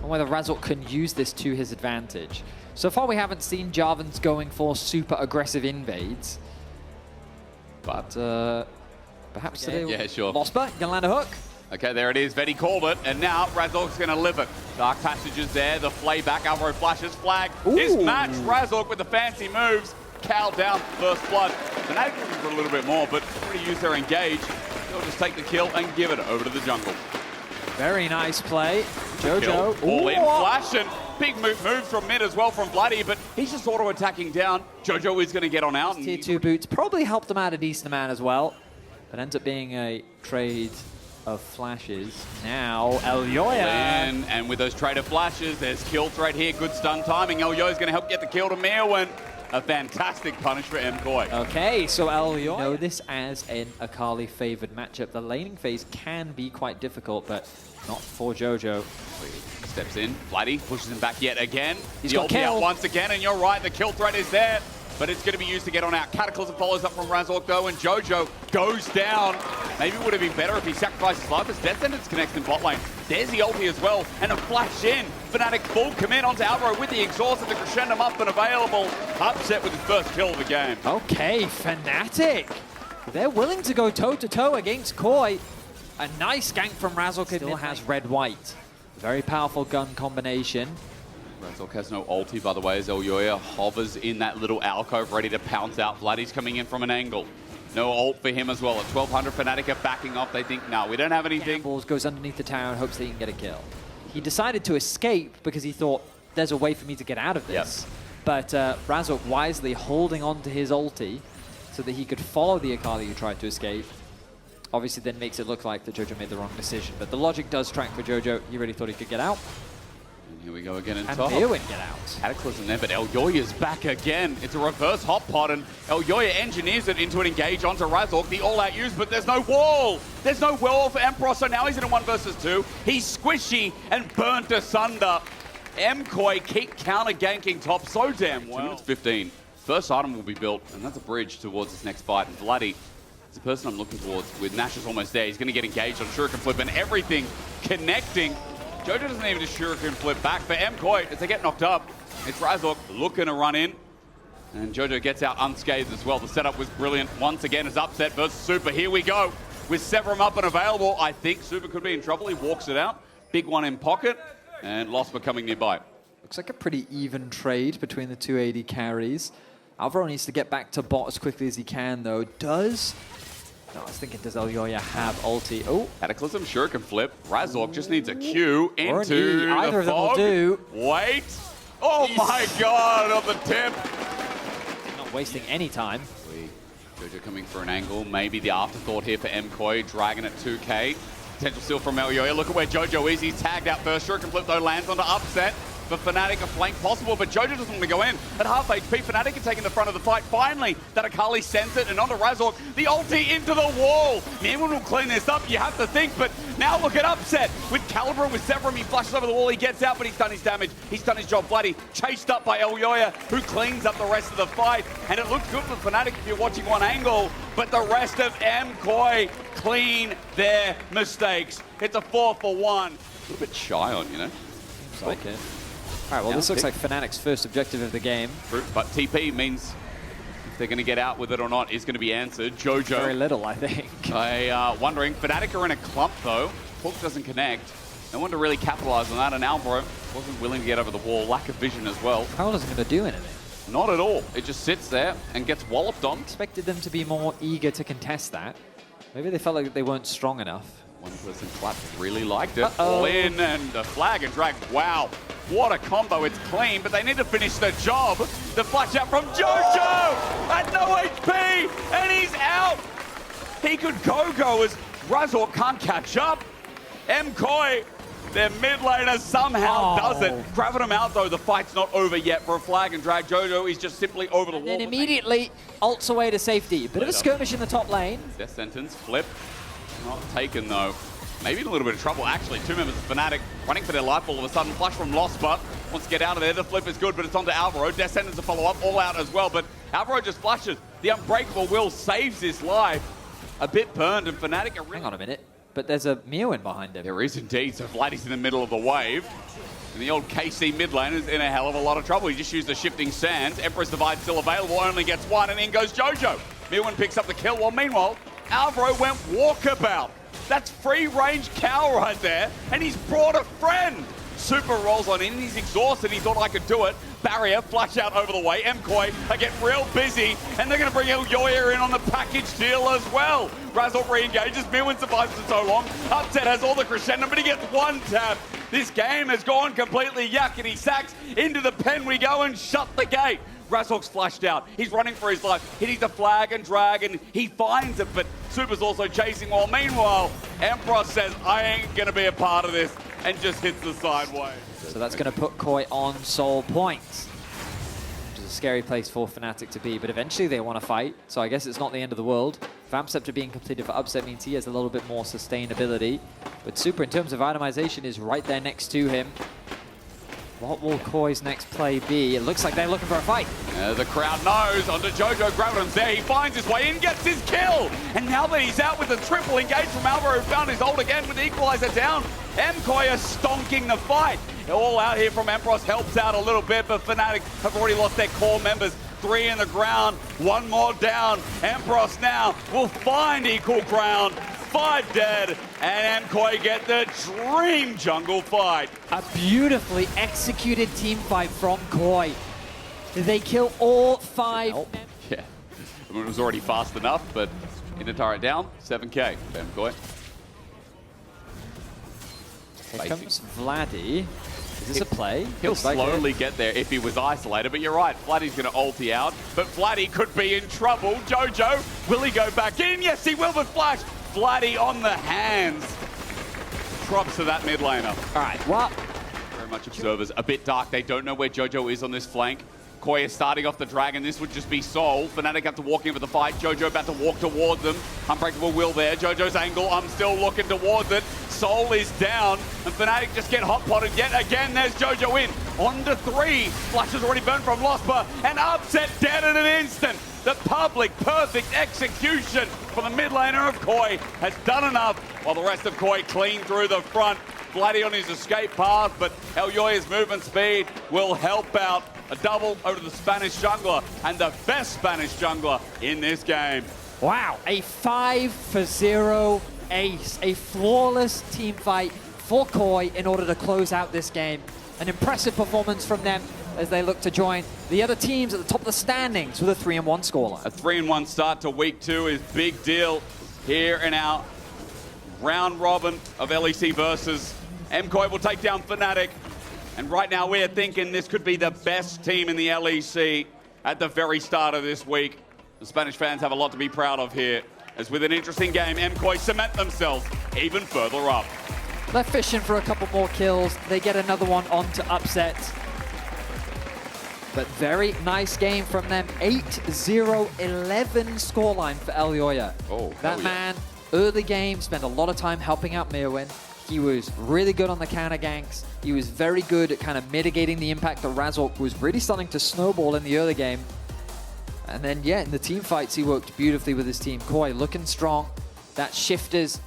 and whether Razork can use this to his advantage. So far, we haven't seen Jarvan's going for super aggressive invades. But perhaps today... Yeah, sure. Lospa, gonna land a hook. Okay, there it is. Vedi called it, and now Razork's going to live it. Dark Passages there, the flay back, Alvaro flashes, flag is matched. Razork with the fancy moves, Cal down first blood. Fnatic looking for a little bit more, but already use their engage. They'll just take the kill and give it over to the jungle. Very nice play. Jojo. All in flash, and big moves from mid as well from Vladi, but he's just auto-attacking down. Jojo is going to get on out. Tier 2 boots probably helped him out a decent amount as well, but ends up being a trade of flashes. Now, Elyoya. And with those trade of flashes, there's kill threat here. Good stun timing. Elyoya's going to help get the kill to Myrwn. A fantastic punish for MKOI. Okay, so Elyoya. Know this as an AKali favored matchup. The laning phase can be quite difficult, but not for Jojo. Steps in. Vladi pushes him back yet again. He's got kill out once again, and you're right, the kill threat is there. But it's going to be used to get on out. Cataclysm follows up from Razork though, and Jojo goes down. Maybe it would have been better if he sacrificed his life as Death Sentence connects in bot lane. There's the ulti as well, and a flash in. Fnatic full commit onto Alvaro with the exhaust and the crescendo up and available. Upset with his first kill of the game. Okay, Fnatic. They're willing to go toe-to-toe against KOI. A nice gank from Razork. Still has red-white. Very powerful gun combination. Razork has no ulti, by the way, as Elyoya hovers in that little alcove ready to pounce out. Vladi's coming in from an angle. No ult for him as well. At 1200, Fnatic are backing off. They think, no, we don't have anything. Gambles, goes underneath the tower and hopes that he can get a kill. He decided to escape because he thought, there's a way for me to get out of this. Yep. But Razork wisely holding on to his ulti so that he could follow the Akali who tried to escape. Obviously then makes it look like that Jojo made the wrong decision. But the logic does track for Jojo. He really thought he could get out. And here we go again in and top. Myrwn get out. Cataclysm there, but Elyoya's back again. It's a reverse hot pot, and Elyoya engineers it into an engage onto Razork. The all-out use, but there's no wall. There's no wall for Empyros, so now he's in a 1 versus 2. He's squishy and burnt asunder. MKOI keep counter-ganking top so damn well. 2 minutes 15. First item will be built, and that's a bridge towards this next fight. And Vladi is the person I'm looking towards. With Nash is almost there, he's going to get engaged on Shuriken Flip, and everything connecting. Jojo doesn't even just Shuriken Flip back for MKOI as they get knocked up. It's Razork looking to run in, and Jojo gets out unscathed as well. The setup was brilliant. Once again, is upset versus Supa. Here we go. With Severum up and available, I think Supa could be in trouble. He walks it out. Big one in pocket, and Lospa coming nearby. Looks like a pretty even trade between the two AD carries. Alvaro needs to get back to bot as quickly as he can, though. No, I was thinking, does Elyoya have ulti? Oh, Cataclysm, Shuriken Flip. Razork just needs a Q into the Either of them will fog. do. Wait. Oh my god, on the tip. Not wasting any time. Jojo coming for an angle. Maybe the afterthought here for MKOI. Dragon at 2k. Potential steal from Elyoya. Look at where Jojo is. He's tagged out first. Shuriken Flip, though, lands onto upset. For Fnatic, a flank possible, but Jojo doesn't want to go in. At half HP, Fnatic are taking the front of the fight. Finally, that AKali sends it, and onto Razork. The ulti into the wall. Myrwn will clean this up, you have to think, but now look at upset. With Caliber, with Severum, he flashes over the wall, he gets out, but he's done his damage. He's done his job. Vladi chased up by Elyoya, who cleans up the rest of the fight. And it looks good for Fnatic if you're watching one angle, but the rest of MKOI clean their mistakes. It's a 4-for-1. A little bit shy on, you know? Seems like it. All right, well, this looks like Fnatic's first objective of the game. But TP means if they're going to get out with it or not is going to be answered. Jojo. Very little, I think. Wondering. Fnatic are in a clump, though. Hook doesn't connect. No one to really capitalize on that, and Alvaro wasn't willing to get over the wall. Lack of vision as well. Power isn't going to do anything. Not at all. It just sits there and gets walloped on. Expected them to be more eager to contest that. Maybe they felt like they weren't strong enough. One person clapped, really liked it. All in, and the flag and drag. Wow. What a combo, it's clean, but they need to finish the job. The flash out from Jojo at no HP, and he's out. He could go as Razork can't catch up. MKOI, their mid laner, somehow does it. Grabbing him out, though. The fight's not over yet for a flag and drag. Jojo is just simply over the wall. And then immediately ults away to safety. Bit of a skirmish in the top lane. Death sentence, flip. Not taken, though. Maybe in a little bit of trouble, actually. 2 members of Fnatic running for their life all of a sudden. Flush from Lospa. Wants to get out of there. The flip is good, but it's onto Alvaro. Death sentence to follow up, all out as well. But Alvaro just flushes. The Unbreakable Will saves his life. A bit burned, and Fnatic are... Hang on a minute. but there's a Myrwn behind him. There is indeed. So Vladi's in the middle of the wave. And the old KC mid lane is in a hell of a lot of trouble. He just used the shifting sands. Empress Divide still available, only gets one, and in goes Jojo. Myrwn picks up the kill, while meanwhile, Alvaro went walkabout. That's free range cow right there, and he's brought a friend. Supa rolls on in, he's exhausted, he thought I could do it. Barrier, flash out over the way. MKOI are getting real busy, and they're going to bring Elyoya in on the package deal as well. Razork re-engages, Myrwn survives for so long. Upset has all the crescendo, but he gets one tap. This game has gone completely yakety sacks. Into the pen we go and shut the gate. Razork's flashed out. He's running for his life, hitting the flag and drag, and he finds it, but Supa's also chasing. While meanwhile, Empyros says, I ain't going to be a part of this, and just hits the sideway. So that's going to put KOI on soul points, which is a scary place for Fnatic to be, but eventually they want to fight, so I guess it's not the end of the world. Vamp Scepter being completed for Upset means he has a little bit more sustainability, but Supa, in terms of itemization, is right there next to him. What will KOI's next play be? It looks like they're looking for a fight. The crowd knows. Onto Jojo. Graviton's there. He finds his way in, gets his kill. And now that he's out with the triple engage from Alvaro, who found his ult again with the equalizer down, MKOI are stonking the fight. They're all out here from Empyros. Helps out a little bit, but Fnatic have already lost their core members. 3 in the ground, 1 more down. Empyros now will find equal ground. 5 dead, and MKOI get the dream jungle fight. A beautifully executed team fight from KOI. They kill all 5. Yeah, I mean, it was already fast enough, but in the turret down, 7k for MKOI. Here comes Vladi. Is this a play? He'll Looks like slowly it. get there if he was isolated, but you're right, Vladi's going to ulti out, but Vladi could be in trouble. Jojo, will he go back in? Yes, he will, but Flash. Vladi on the hands. Props to that mid laner. All right, well. Very much observers. A bit dark. They don't know where Jojo is on this flank. KOI is starting off the dragon. This would just be Soul. Fnatic have to walk in for the fight. Jojo about to walk towards them. Unbreakable will there. Jojo's angle. I'm still looking towards it. Soul is down. And Fnatic just get hot-potted yet again. There's Jojo in. On to 3. Flash has already burned from Lospa. And Upset dead in an instant. The public perfect execution for the mid laner of KOI has done enough, while the rest of KOI clean through the front. Vladi on his escape path, but Elyoya's movement speed will help out. A double over to the Spanish jungler, and the best Spanish jungler in this game. Wow, a 5-for-0 ace. A flawless team fight for KOI in order to close out this game. An impressive performance from them as they look to join the other teams at the top of the standings with a 3-1 scoreline. A 3-1 start to week 2 is big deal here in our round robin of LEC versus. MKOI will take down Fnatic, and right now we're thinking this could be the best team in the LEC at the very start of this week. The Spanish fans have a lot to be proud of here, as with an interesting game, MKOI cement themselves even further up. They're fishing for a couple more kills. They get another one onto Upset. But very nice game from them. 8-0-11 scoreline for Elyoya. Oh, that man, early game, spent a lot of time helping out Myrwn. He was really good on the counter ganks. He was very good at kind of mitigating the impact that Razork was really starting to snowball in the early game. And then, yeah, in the team fights, he worked beautifully with his team. KOI looking strong. That shifters